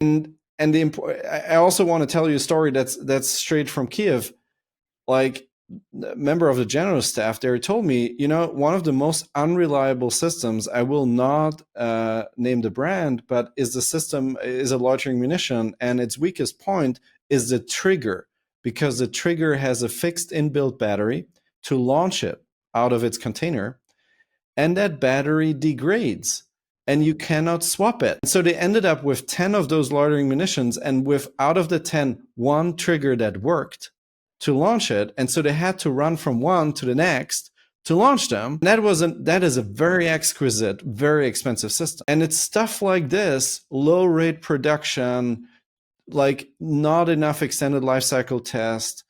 And I also want to tell you a story that's straight from Kiev. Like, a member of the general staff there told me, one of the most unreliable systems, I will not name the brand, but is a loitering munition, and its weakest point is the trigger, because the trigger has a fixed inbuilt battery to launch it out of its container, and that battery degrades and you cannot swap it. So they ended up with 10 of those loitering munitions, and with out of the 10, one trigger that worked to launch it. And so they had to run from one to the next to launch them. And that is a very exquisite, very expensive system. And it's stuff like this, low rate production, like not enough extended life cycle test,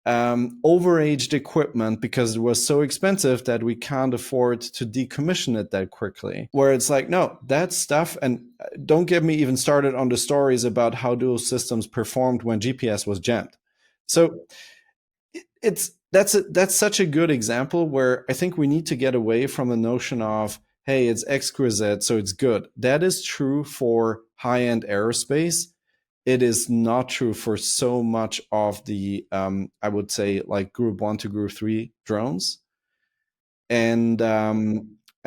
overaged equipment because it was so expensive that we can't afford to decommission it that quickly. Where it's like, no, that stuff, and don't get me even started on the stories about how those systems performed when GPS was jammed. So that's such a good example where I think we need to get away from the notion of, hey, it's exquisite, so it's good. That is true for high-end aerospace. It is not true for so much of the, I would say, like group 1 to group 3 drones. And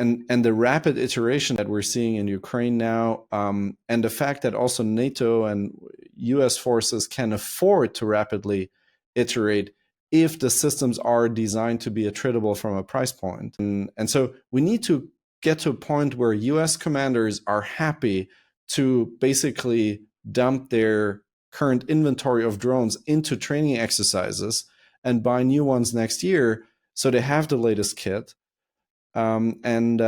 and the rapid iteration that we're seeing in Ukraine now, and the fact that also NATO and US forces can afford to rapidly iterate if the systems are designed to be attritable from a price point. And so we need to get to a point where US commanders are happy to basically dump their current inventory of drones into training exercises and buy new ones next year, so they have the latest kit, and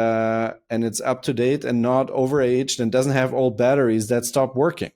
it's up to date and not overaged and doesn't have old batteries that stop working.